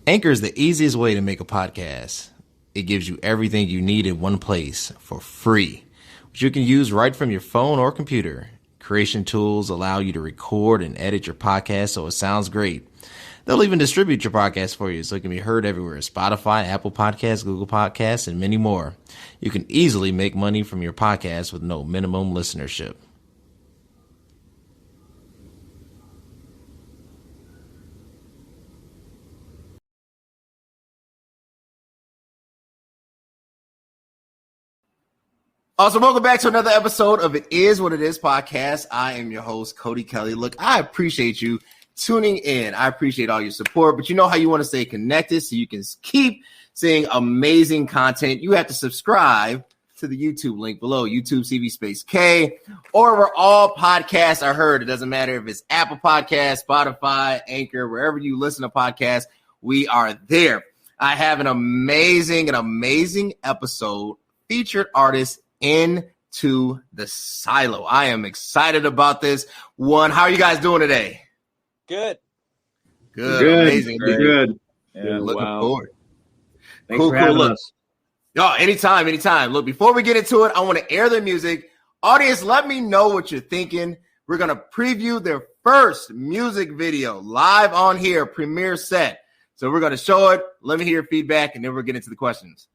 Anchor is the easiest way to make a podcast. It gives you everything you need in one place for free, which you can use right from your phone or computer. Creation tools allow you to record and edit your podcast so it sounds great. They'll even distribute your podcast for you so it can be heard everywhere: Spotify, Apple Podcasts, Google Podcasts, and many more. You can easily make money from your podcast with no minimum listenership. Also, welcome back to another episode of It Is What It Is podcast. I am your host, Cody Kelly. Look, I appreciate you tuning in. I appreciate all your support, but you know how you want to stay connected so you can keep seeing amazing content. You have to subscribe to the YouTube link below, YouTube CV space K, or where all podcasts are heard. It doesn't matter if it's Apple Podcasts, Spotify, Anchor, wherever you listen to podcasts, we are there. I have an amazing episode, featured artist IntotheSilo. I am excited about this one. How are you guys doing today? Good. Amazing. Good. Yeah, looking forward. Thanks for having us. Yo, anytime. Look, before we get into it, I want to air the music. Audience, let me know what you're thinking. We're going to preview their first music video live on here, premiere set. So we're going to show it. Let me hear your feedback, and then we'll get into the questions.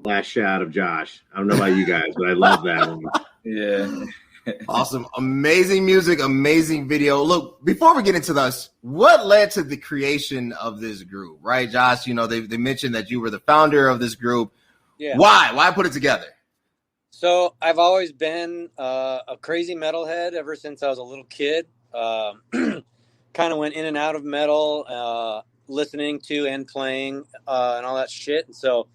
Last shot of Josh. I don't know about you guys, but I love that one. Yeah. Awesome. Amazing music, amazing video. Look, before we get into this, what led to the creation of this group, right, Josh? You know, they mentioned that you were the founder of this group. Yeah. Why put it together? So I've always been a crazy metalhead ever since I was a little kid. Kind of went in and out of metal, listening to and playing and all that shit. And so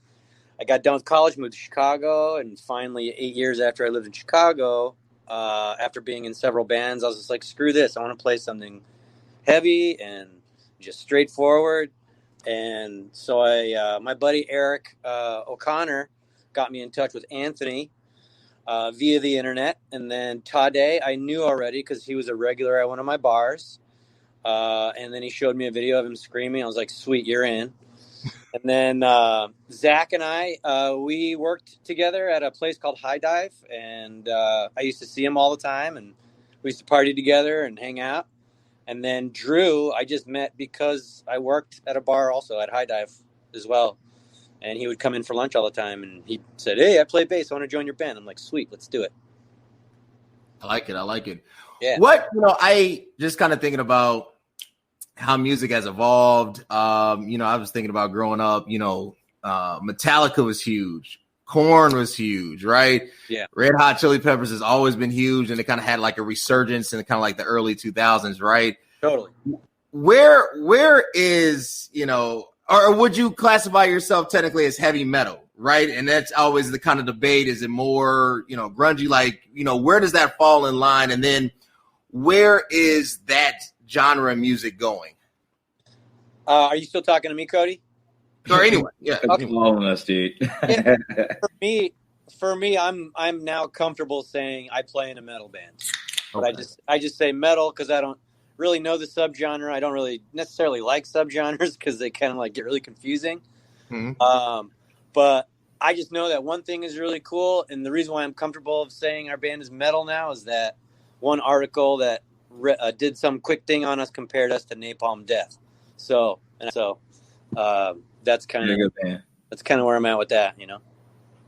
I got done with college, moved to Chicago, and finally 8 years after I lived in Chicago, after being in several bands, I was just like, screw this. I want to play something heavy and just straightforward. And so my buddy Eric O'Connor got me in touch with Anthony via the internet. And then Todday I knew already because he was a regular at one of my bars. And then he showed me a video of him screaming. I was like, sweet, you're in. And then Zach and I, we worked together at a place called High Dive. And I used to see him all the time. And we used to party together and hang out. And then Drew, I just met because I worked at a bar also at High Dive as well. And he would come in for lunch all the time. And he said, hey, I play bass. I want to join your band. I'm like, sweet, let's do it. I like it. Yeah. I just kind of thinking about how music has evolved. I was thinking about growing up, Metallica was huge. Korn was huge, right? Yeah. Red Hot Chili Peppers has always been huge, and it kind of had like a resurgence in kind of like the early 2000s, right? Totally. Where is, or would you classify yourself technically as heavy metal, right? And that's always the kind of debate. Is it more, grungy? Like, where does that fall in line? And then where is that genre of music going? Are you still talking to me, Cody? Or anyone? Yeah. Okay. Following us, dude. Yeah. For me, I'm now comfortable saying I play in a metal band. But Okay. I just say metal because I don't really know the subgenre. I don't really necessarily like subgenres because they kind of like get really confusing. Mm-hmm. But I just know that one thing is really cool, and the reason why I'm comfortable of saying our band is metal now is that one article that did some quick thing on us compared us to Napalm Death. So that's kind of where I'm at with that,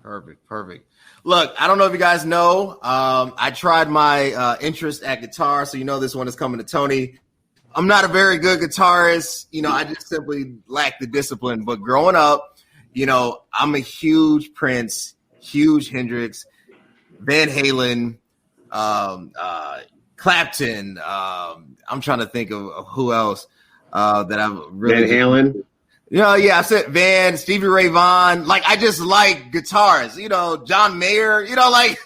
Perfect. Look, I don't know if you guys know, I tried my interest at guitar, so this one is coming to Tony. I'm not a very good guitarist. I just simply lack the discipline. But growing up, I'm a huge Prince, huge Hendrix, Van Halen, Clapton. I'm trying to think of who else that I'm really Van Halen. I said Van, Stevie Ray Vaughan. Like, I just like guitars. John Mayer. I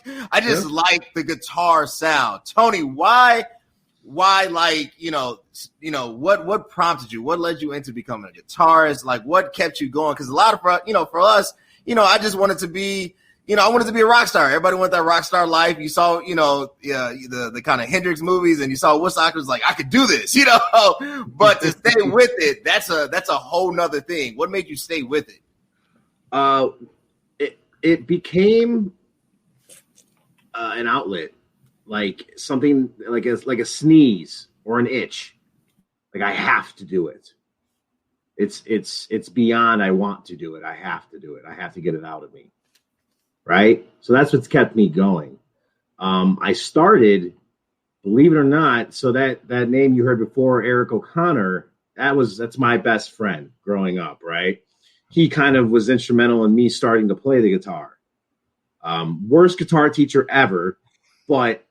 just like the guitar sound. Tony, why? Like, what prompted you? What led you into becoming a guitarist? Like, what kept you going? Because a lot of for us, I just wanted to be. I wanted to be a rock star. Everybody wanted that rock star life. You saw, the kind of Hendrix movies, and you saw Woodstock was like, I could do this, But to stay with it, that's a whole nother thing. What made you stay with it? It became an outlet, like something like a sneeze or an itch. Like, I have to do it. It's beyond I want to do it. I have to do it. I have to get it out of me. Right. So that's what's kept me going. I started, believe it or not. So that name you heard before, Eric O'Connor, that's my best friend growing up. Right. He kind of was instrumental in me starting to play the guitar. Worst guitar teacher ever. But,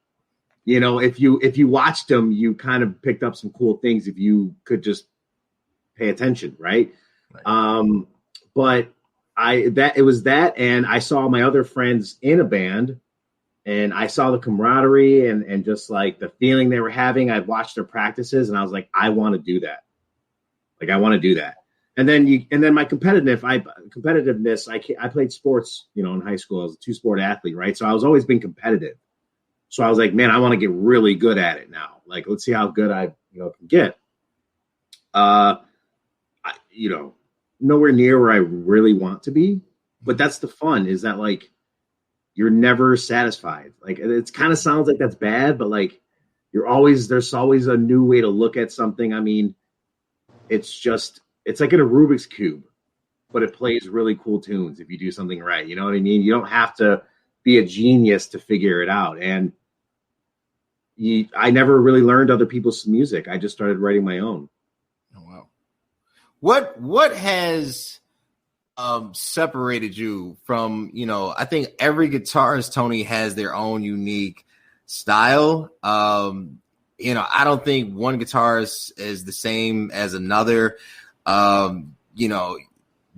if you watched him, you kind of picked up some cool things if you could just pay attention. Right. But it was that, and I saw my other friends in a band, and I saw the camaraderie and just like the feeling they were having. I watched their practices, and I was like, I want to do that. Like, I want to do that. And then my competitiveness. I played sports, in high school. I was a 2-sport athlete, right? So I was always been competitive. So I was like, man, I want to get really good at it now. Like, let's see how good I can get. Nowhere near where I really want to be, but that's the fun, is that like you're never satisfied. Like, it kind of sounds like that's bad, but like there's always a new way to look at something. I mean, it's like in a Rubik's Cube, but it plays really cool tunes if you do something right. You know what I mean? You don't have to be a genius to figure it out. And I never really learned other people's music. I just started writing my own. Oh, wow. What has separated you from, I think every guitarist, Tony, has their own unique style. I don't think one guitarist is the same as another.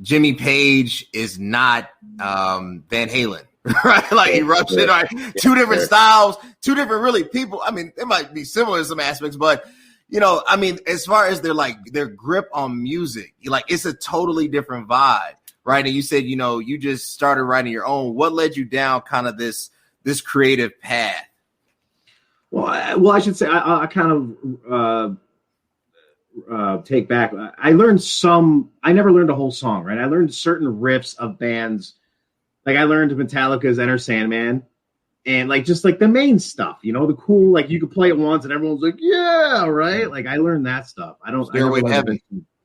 Jimmy Page is not Van Halen, right? Like Eruption, right? Two different styles, two different really people. I mean, it might be similar in some aspects, but I mean, as far as their grip on music, like it's a totally different vibe, right? And you said, you just started writing your own. What led you down kind of this creative path? Well, I should say I kind of take back. I learned I never learned a whole song, right? I learned certain riffs of bands. Like I learned Metallica's Enter Sandman and like just like the main stuff, the cool, like you could play it once and everyone's like, yeah, right. Like I learned that stuff. Stairway to Heaven.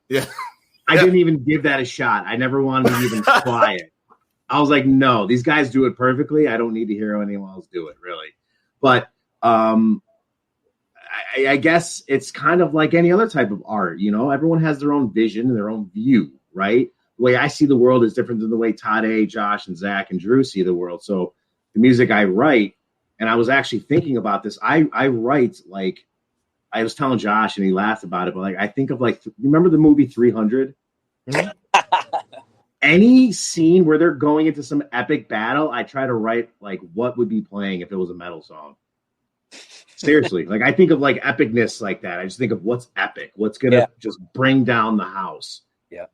Yeah. I didn't even give that a shot. I never wanted to even try it. I was like, no, these guys do it perfectly. I don't need to hear anyone else do it, really. But I guess it's kind of like any other type of art, everyone has their own vision and their own view, right? The way I see the world is different than the way Todday, Josh, and Zach and Drew see the world. So the music I write, and I was actually thinking about this, I write like, I was telling Josh and he laughed about it, but like I think of like, remember the movie 300? Any scene where they're going into some epic battle, I try to write like what would be playing if it was a metal song. Seriously, like I think of like epicness like that. I just think of what's epic, what's gonna just bring down the house. Yeah.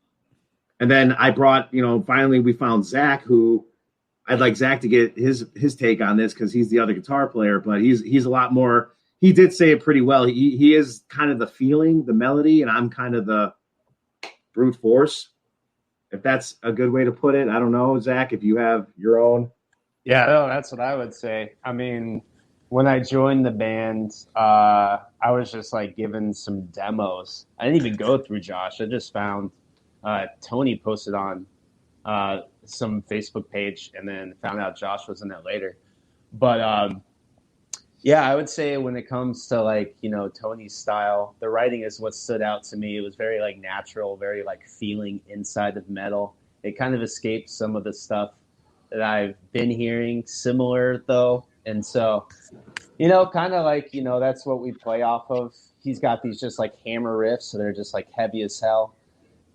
And then I brought, finally we found Zach, who I'd like Zach to get his take on this because he's the other guitar player, but he's a lot more. He did say it pretty well. He is kind of the feeling, the melody, and I'm kind of the brute force. If that's a good way to put it, I don't know, Zach, if you have your own. Yeah, no, that's what I would say. I mean, when I joined the band, I was just like given some demos. I didn't even go through Josh. I just found Tony posted on some Facebook page and then found out Josh was in it later. But yeah, I would say when it comes to like, Tony's style, the writing is what stood out to me. It was very like natural, very like feeling inside of metal. It kind of escaped some of the stuff that I've been hearing similar though. And so, kind of like, that's what we play off of. He's got these just like hammer riffs. So they're just like heavy as hell.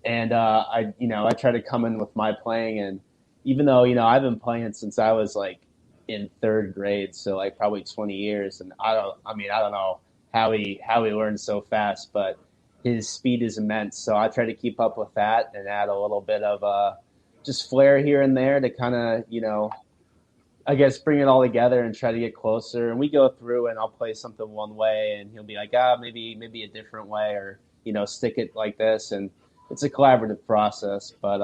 And I try to come in with my playing. And even though, I've been playing since I was like in third grade. So like probably 20 years. And I don't know how he learned so fast, but his speed is immense. So I try to keep up with that and add a little bit of just flair here and there to kind of, I guess bring it all together and try to get closer. And we go through and I'll play something one way and he'll be like, maybe a different way or, stick it like this. And it's a collaborative process. But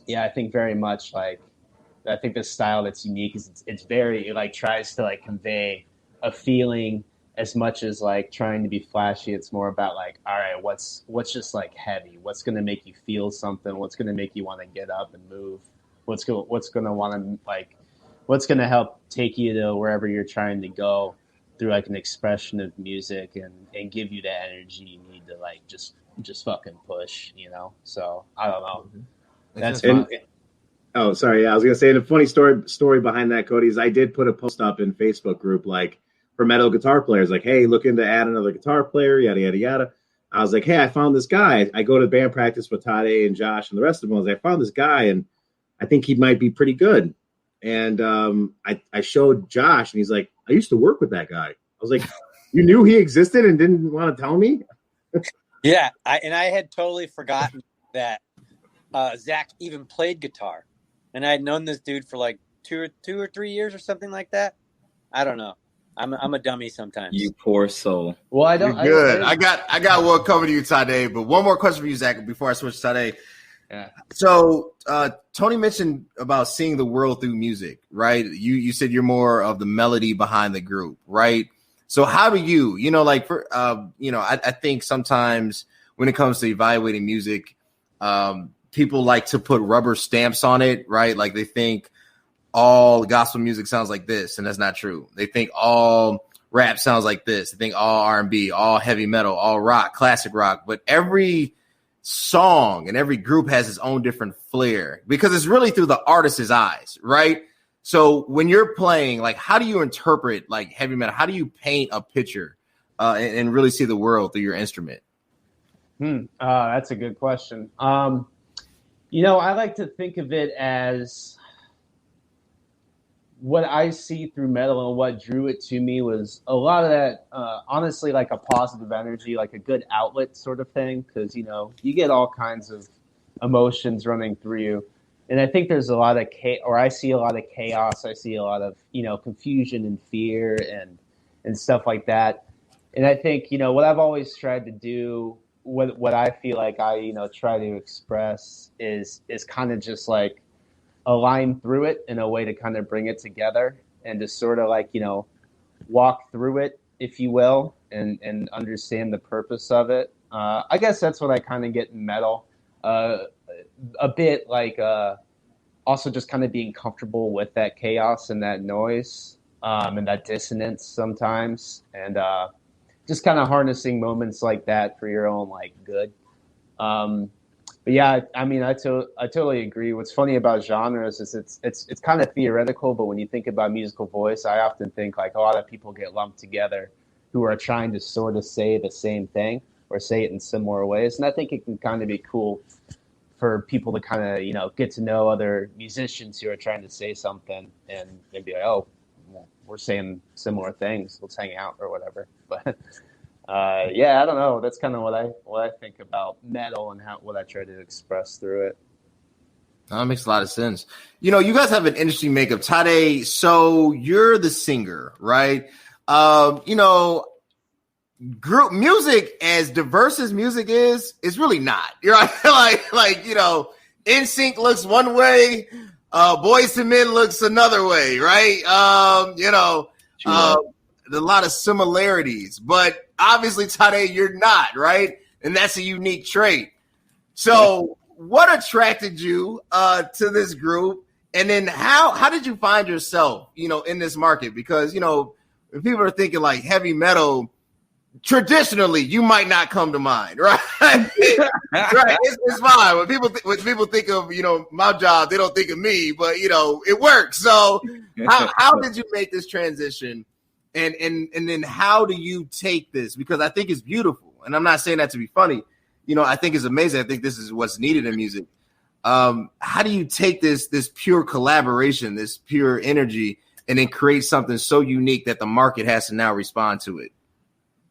yeah, I think very much like, I think the style that's unique is it's very, it like tries to like convey a feeling as much as like trying to be flashy. It's more about like, all right, what's just like heavy? What's going to make you feel something? What's going to make you want to get up and move? What's going to want to like, what's going to help take you to wherever you're trying to go through like an expression of music and give you the energy you need to like just fucking push, So I don't know. That's fun. Oh, sorry. Yeah, I was gonna say the funny story behind that, Cody, is I did put a post up in Facebook group like for metal guitar players, like, hey, looking to add another guitar player, yada yada yada. I was like, hey, I found this guy. I go to band practice with Todday and Josh and the rest of them. I found this guy, and I think he might be pretty good. And I showed Josh, and he's like, I used to work with that guy. I was like, you knew he existed and didn't want to tell me? Yeah, I had totally forgotten that Zach even played guitar. And I had known this dude for like two or 3 years or something like that. I don't know. I'm a dummy sometimes. You poor soul. Well, I don't. You're good. I got one coming to you, Todday. But one more question for you, Zach, before I switch to Todday. Yeah. So Tony mentioned about seeing the world through music, right? You said you're more of the melody behind the group, right? So how do you, I think sometimes when it comes to evaluating music, people like to put rubber stamps on it, right? Like they think all gospel music sounds like this, and that's not true. They think all rap sounds like this. They think all R&B, all heavy metal, all rock, classic rock. But every song and every group has its own different flair because it's really through the artist's eyes, right? So when you're playing, like, how do you interpret like heavy metal? How do you paint a picture and really see the world through your instrument? That's a good question. I like to think of it as what I see through metal and what drew it to me was a lot of that, honestly, like a positive energy, like a good outlet sort of thing. Because, you get all kinds of emotions running through you. And I think there's a lot of I see a lot of chaos. I see a lot of, confusion and fear and stuff like that. And I think, what I've always tried to do, what I feel like I, try to express is kind of just like a line through it in a way to kind of bring it together and to sort of like, walk through it, if you will, and understand the purpose of it. I guess that's what I kind of get in metal. A bit like also just kind of being comfortable with that chaos and that noise and that dissonance sometimes, and just kind of harnessing moments like that for your own like good. But yeah, I mean, I totally agree. What's funny about genres is it's kind of theoretical, but when you think about musical voice, I often think like a lot of people get lumped together who are trying to sort of say the same thing or say it in similar ways, and I think it can kind of be cool for people to kind of get to know other musicians who are trying to say something and be like, oh, well, we're saying similar things, let's hang out or whatever. But yeah, I don't know. That's kind of what I think about metal and what I try to express through it. That makes a lot of sense. You guys have an interesting makeup. Todday, so you're the singer, right? Group music, as diverse as music is really not. You're right? like NSYNC looks one way, Boyz II Men looks another way, right? A lot of similarities, but obviously, Todday, you're not, right? And that's a unique trait. So what attracted you to this group? And then how did you find yourself, in this market? Because, if people are thinking like heavy metal, traditionally, you might not come to mind, right? Right. It's fine. When people think of, my job, they don't think of me, but, it works. So how did you make this transition? And then how do you take this? Because I think it's beautiful. And I'm not saying that to be funny. I think it's amazing. I think this is what's needed in music. How do you take this pure collaboration, this pure energy, and then create something so unique that the market has to now respond to it?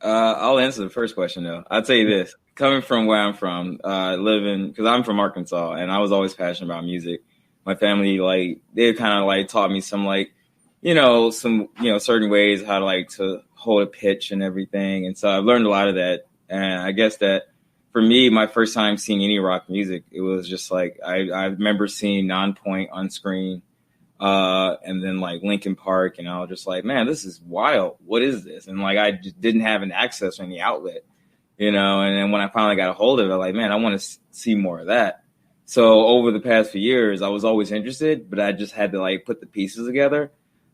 I'll answer the first question, though. I'll tell you this. Coming from where I'm from, because I'm from Arkansas, and I was always passionate about music. My family, they kind of, taught me some, certain ways how to hold a pitch and everything. And so I've learned a lot of that. And I guess that for me, my first time seeing any rock music, it was just I remember seeing Nonpoint on screen, and then Linkin Park. And I was just like, man, this is wild. What is this? And I just didn't have an access or any outlet, and then when I finally got a hold of it, man, I want to see more of that. So over the past few years, I was always interested, but I just had to put the pieces together.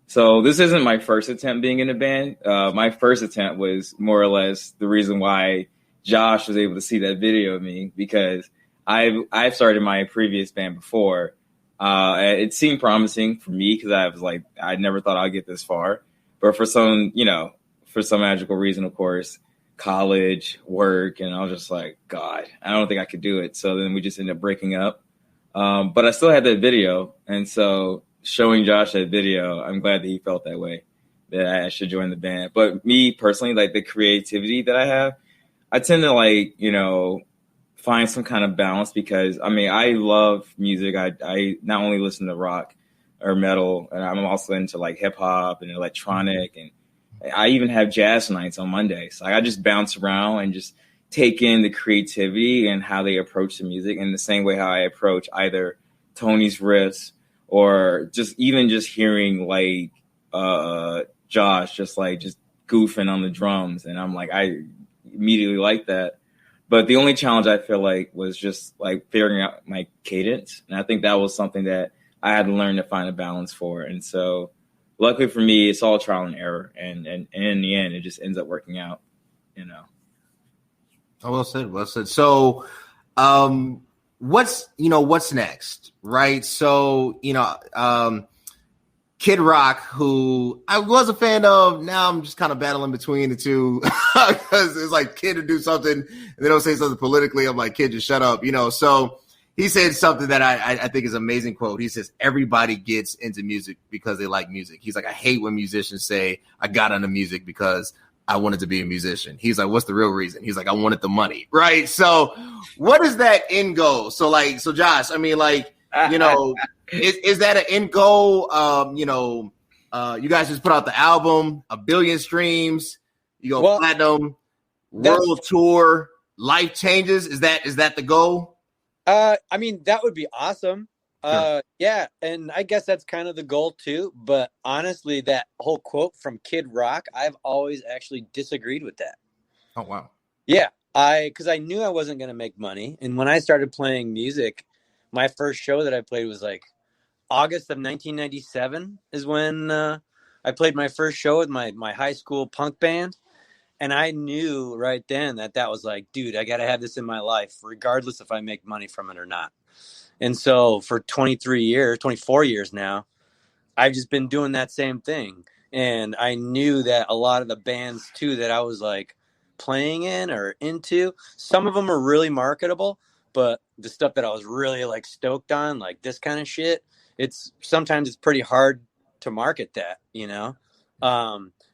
So this isn't my first attempt being in a band. My first attempt was more or less the reason why Josh was able to see that video of me, because I've started my previous band before. It seemed promising for me because I was I never thought I'd get this far. But for some magical reason, of course, college, work, and I was just like, God, I don't think I could do it. So then we just ended up breaking up. But I still had that video. And so showing Josh that video, I'm glad that he felt that way, that I should join the band. But me personally, the creativity that I have, I tend to find some kind of balance, because I love music. I not only listen to rock or metal, and I'm also into hip hop and electronic, and I even have jazz nights on Mondays. I just bounce around and just take in the creativity and how they approach the music, in the same way how I approach either Tony's riffs or just hearing Josh just goofing on the drums, and I'm I immediately like that. But the only challenge I feel was just figuring out my cadence. And I think that was something that I had to learn to find a balance for. And so luckily for me, it's all trial and error. And in the end, it just ends up working out, Oh, well said. Well said. So what's next? Right. So, Kid Rock, who I was a fan of, now I'm just kind of battling between the two, because it's Kid to do something and they don't say something politically. I'm like, Kid, just shut up, So he said something that I think is an amazing quote. He says, everybody gets into music because they like music. He's like, I hate when musicians say I got into music because I wanted to be a musician. He's like, what's the real reason? He's like, I wanted the money. Right. So what is that end goal? So Josh, I mean, like, you know, is that an end goal? You know, you guys just put out the album, 1 billion streams, you go platinum, world tour, life changes. Is that the goal? I mean, that would be awesome. Yeah, and I guess that's kind of the goal too. But honestly, that whole quote from Kid Rock, I've always actually disagreed with that. Oh, wow. Yeah, because I knew I wasn't going to make money. And when I started playing music, my first show that I played was like August of 1997 is when I played my first show with my high school punk band. And I knew right then that was like, dude, I got to have this in my life, regardless if I make money from it or not. And so for 24 years now, I've just been doing that same thing. And I knew that a lot of the bands too that I was like playing in or into, some of them are really marketable, but the stuff that I was really like stoked on, like this kind of shit, sometimes it's pretty hard to market that, you know?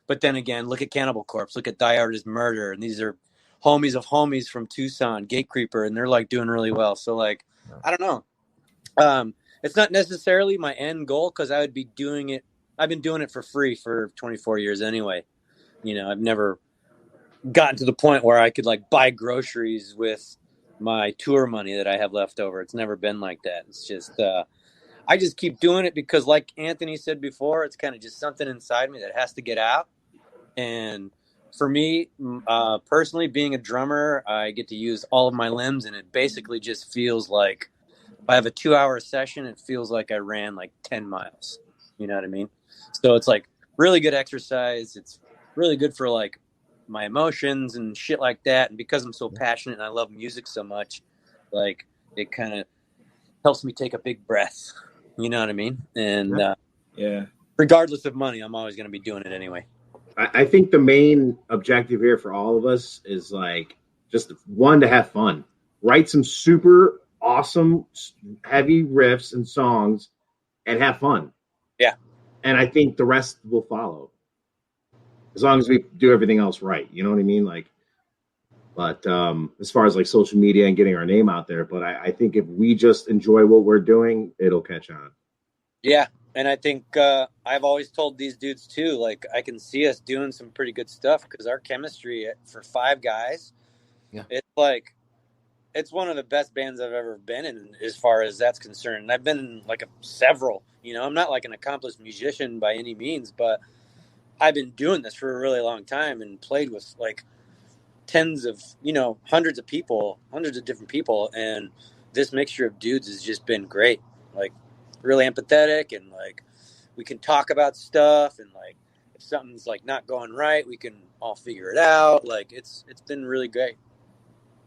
But then again, look at Cannibal Corpse, look at Die Artist Murder, and these are homies of homies from Tucson, Gatecreeper, and they're like doing really well. So like, I don't know. It's not necessarily my end goal because I would be doing it. I've been doing it for free for 24 years anyway. You know, I've never gotten to the point where I could like buy groceries with my tour money that I have left over. It's never been like that. It's just, I just keep doing it because like Anthony said before, it's kind of just something inside me that has to get out. And for me, personally, being a drummer, I get to use all of my limbs, and it basically just feels like if I have a 2-hour session, it feels like I ran like 10 miles. You know what I mean? So it's like really good exercise. It's really good for like my emotions and shit like that. And because I'm so passionate and I love music so much, like it kind of helps me take a big breath. You know what I mean? And regardless of money, I'm always going to be doing it anyway. I think the main objective here for all of us is like just one, to have fun, write some super awesome, heavy riffs and songs and have fun. Yeah. And I think the rest will follow as long as we do everything else right. You know what I mean? Like, but as far as like social media and getting our name out there, but I think if we just enjoy what we're doing, it'll catch on. Yeah. And I think I've always told these dudes too, like I can see us doing some pretty good stuff because our chemistry for 5 guys, it's like, it's one of the best bands I've ever been in as far as that's concerned. And I've been in like several, you know, I'm not like an accomplished musician by any means, but I've been doing this for a really long time and played with like tens of, you know, hundreds of different people. And this mixture of dudes has just been great. Like, really empathetic, and like we can talk about stuff, and like if something's like not going right, we can all figure it out. Like it's been really great.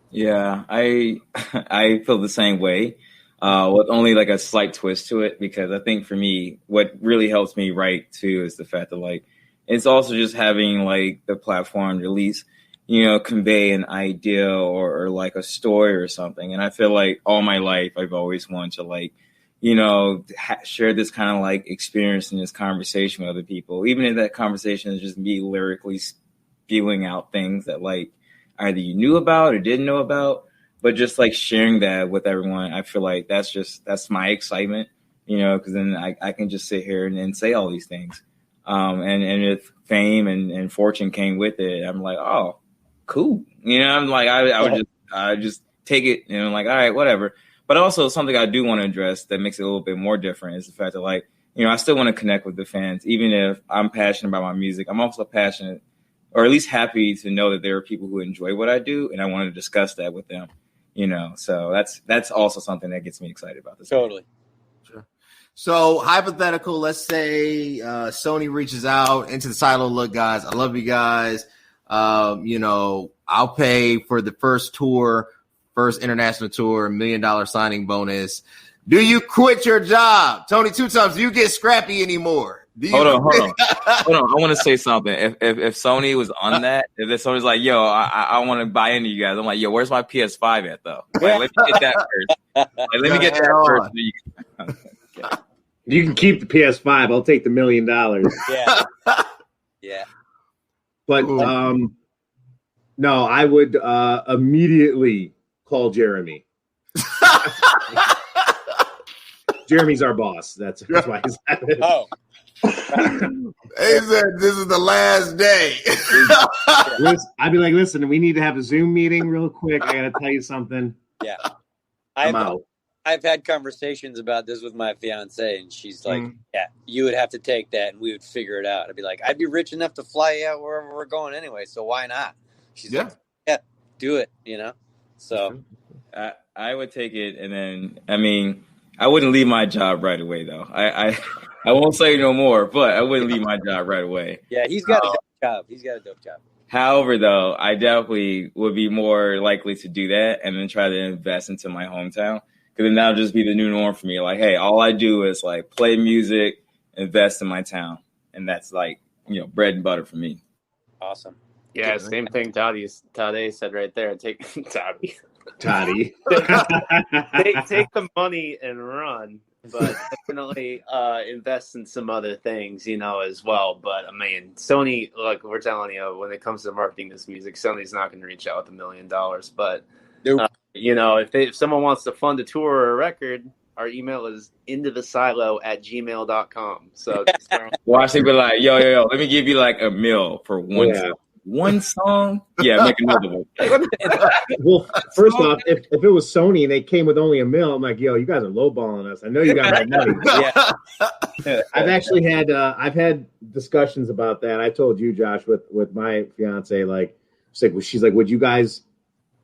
Yeah, I feel the same way, with only like a slight twist to it, because I think for me, what really helps me write too is the fact that like it's also just having like the platform to at least, you know, convey an idea or like a story or something. And I feel like all my life I've always wanted to like, you know, share this kind of like experience in this conversation with other people, even if that conversation is just me lyrically spewing out things that like either you knew about or didn't know about, but just like sharing that with everyone. I feel like that's my excitement, you know, because then I can just sit here and say all these things. And if fame and fortune came with it, I'm like, oh, cool. You know, I'm like, I would just take it, and I'm like, all right, whatever. But also something I do want to address that makes it a little bit more different is the fact that, like, you know, I still want to connect with the fans. Even if I'm passionate about my music, I'm also passionate, or at least happy to know that there are people who enjoy what I do, and I want to discuss that with them, you know. So that's also something that gets me excited about this. Totally. Sure. So hypothetical, let's say Sony reaches out, IntotheSilo, look, guys, I love you guys. You know, I'll pay for the first tour, first international tour, $1 million signing bonus. Do you quit your job? Tony Two Times, do you get scrappy anymore? Hold on. I want to say something. If Sony was on that, if Sony's like, yo, I want to buy into you guys, I'm like, yo, where's my PS5 at though? Like, let me get that first. Like, let me get that first. You can keep the PS5. I'll take the $1 million. Yeah. Yeah. But no, I would immediately call Jeremy. Jeremy's our boss. That's why he's at it. Oh. He said this is the last day. I'd be like, listen, we need to have a Zoom meeting real quick. I got to tell you something. Yeah. I'm out. I've had conversations about this with my fiance, and she's like, yeah, you would have to take that, and we would figure it out. I'd be like, I'd be rich enough to fly you out wherever we're going anyway, so why not? She's like, yeah, do it, you know? So I would take it, and then, I mean, I wouldn't leave my job right away, though. I won't say no more, but I wouldn't leave my job right away. Yeah, he's got a dope job. He's got a dope job. However, though, I definitely would be more likely to do that and then try to invest into my hometown. Because then that'll just be the new norm for me. Like, hey, all I do is like play music, invest in my town. And that's like, bread and butter for me. Awesome. Yeah, same thing Todday said right there. Take Toddy. Toddy. take the money and run, but definitely invest in some other things, as well. But I mean, Sony, look, we're telling you, when it comes to marketing this music, Sony's not going to reach out with $1 million. But nope. If someone wants to fund a tour or a record, our email is IntotheSilo@gmail.com. So watch it be like, yo, let me give you like $1 million for one song. Yeah, make another one. Well, first off, if it was Sony and they came with only $1 million, I'm like, yo, you guys are lowballing us. I know you got more money. Yeah. I've actually had I've had discussions about that. I told you, Josh, with my fiance, like, she's like, would you guys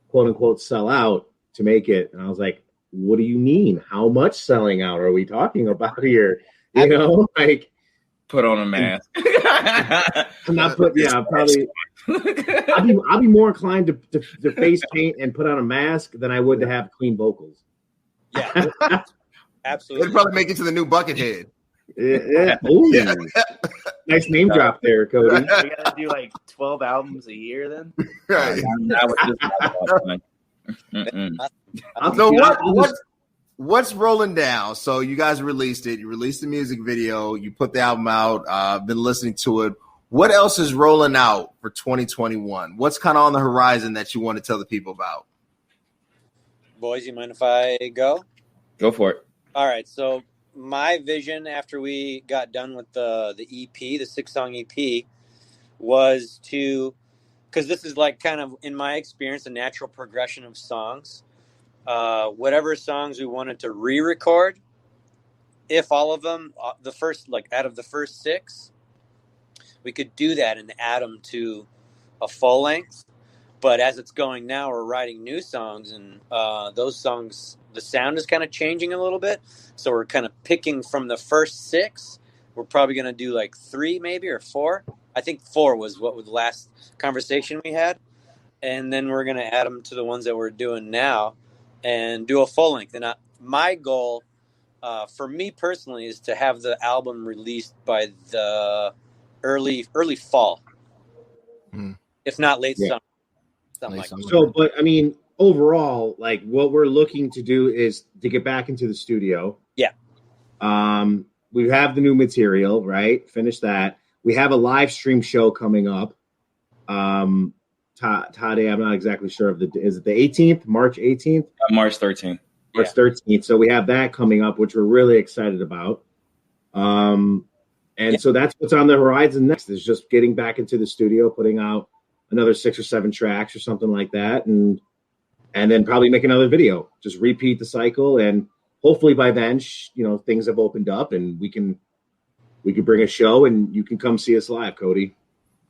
quote unquote sell out to make it? And I was like, what do you mean? How much selling out are we talking about here? Like, put on a mask. I'm not probably. I'll be more inclined to face paint and put on a mask than I would to have clean vocals. Yeah, absolutely. They'd probably make it to the new Buckethead. Yeah. Ooh. Yeah. Nice name drop there, Cody. We gotta do like 12 albums a year then. Right. So what's rolling down? So you guys released it. You released the music video. You put the album out. I've been listening to it. What else is rolling out for 2021? What's kind of on the horizon that you want to tell the people about? Boys, you mind if I go? Go for it. All right. So my vision after we got done with the EP, the 6-song EP, was to, because this is like kind of, in my experience, a natural progression of songs. Whatever songs we wanted to re-record, if all of them, out of the first 6, we could do that and add them to a full length. But as it's going now, we're writing new songs, and those songs, the sound is kind of changing a little bit. So we're kind of picking from the first 6. We're probably going to do like 3 maybe, or 4. I think 4 was the last conversation we had. And then we're going to add them to the ones that we're doing now and do a full length. And my goal for me personally is to have the album released by the early fall, if not late summer. So, but I mean, overall, like, what we're looking to do is to get back into the studio. Yeah. We have the new material, right? Finish that. We have a live stream show coming up. Todday, I'm not exactly sure is it the 18th, March 18th? March 13th. March 13th. So we have that coming up, which we're really excited about. So that's what's on the horizon next, is just getting back into the studio, putting out another 6 or 7 tracks or something like that. And then probably make another video, just repeat the cycle. And hopefully by then, things have opened up and we can bring a show and you can come see us live, Cody.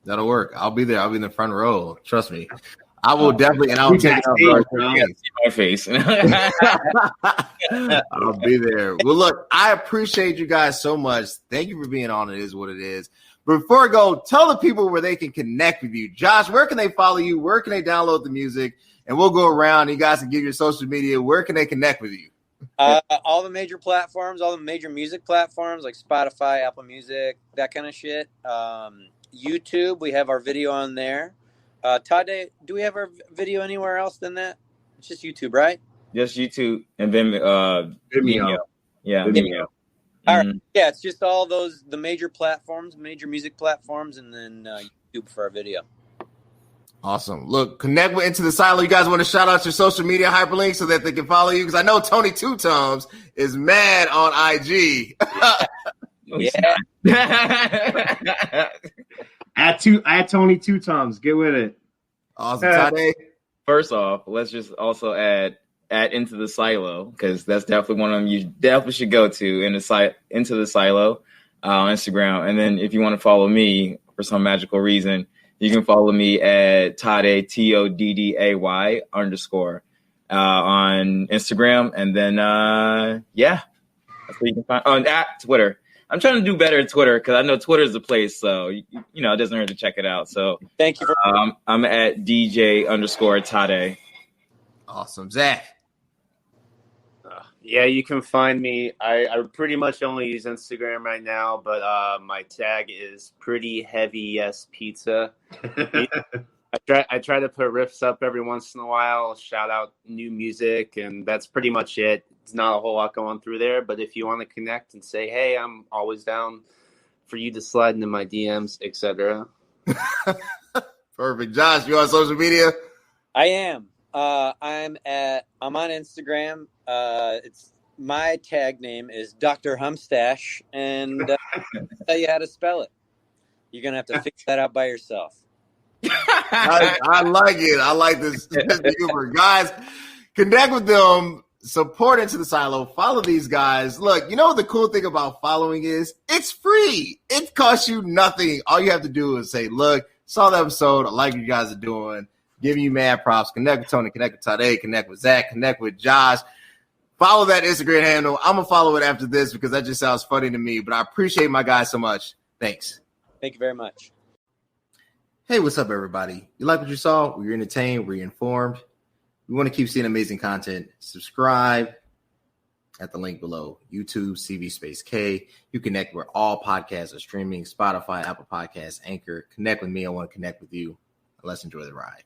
That'll work. I'll be there. I'll be in the front row. Trust me. I will definitely, and I'll take it my face. I'll be there. Well, look, I appreciate you guys so much. Thank you for being on It Is What It Is. Before I go, tell the people where they can connect with you. Josh, where can they follow you? Where can they download the music? And we'll go around. You guys can give your social media. Where can they connect with you? All the major platforms, all the major music platforms like Spotify, Apple Music, that kind of shit. YouTube, we have our video on there. Todday, do we have our video anywhere else than that? It's just YouTube, right? Just YouTube and then Vimeo. Yeah, Vimeo. All right. Yeah, it's just all those, the major platforms, major music platforms, and then YouTube for our video. Awesome. Look, connect with IntotheSilo. You guys want to shout out your social media hyperlinks so that they can follow you? Because I know Tony Two Tums is mad on IG. Yeah. At Tony Two Tums. Get with it. Awesome. Todday. First off, let's just also add IntotheSilo, because that's definitely one of them you definitely should go to, IntotheSilo on Instagram. And then if you want to follow me for some magical reason, you can follow me at Todday, TODDAY _ on Instagram. And then, that's where you can find at Twitter. I'm trying to do better at Twitter because I know Twitter is the place. So, it doesn't hurt to check it out. So thank you. I'm at DJ _ Todday. Awesome. Zach. Yeah, you can find me. I pretty much only use Instagram right now, but my tag is Pretty Heavy Yes Pizza. I try to put riffs up every once in a while, shout out new music, and that's pretty much it. It's not a whole lot going through there, but if you want to connect and say, hey, I'm always down for you to slide into my DMs, etc. Perfect. Josh, you on social media? I am. I'm on Instagram. It's my tag name is Dr. Humstache, and I'll tell you how to spell it. You're gonna have to figure that out by yourself. I like it. I like this humor. Guys, connect with them, support IntotheSilo, follow these guys. Look, you know what the cool thing about following is? It's free. It costs you nothing. All you have to do is say, look, saw the episode. I like what you guys are doing. Giving you mad props. Connect with Tony, connect with Todday, connect with Zach, connect with Josh. Follow that Instagram handle. I'm going to follow it after this because that just sounds funny to me. But I appreciate my guys so much. Thanks. Thank you very much. Hey, what's up, everybody? You like what you saw? Were you entertained? Were you informed? We want to keep seeing amazing content. Subscribe at the link below. YouTube, CV Space K. You connect where all podcasts are streaming. Spotify, Apple Podcasts, Anchor. Connect with me. I want to connect with you. Let's enjoy the ride.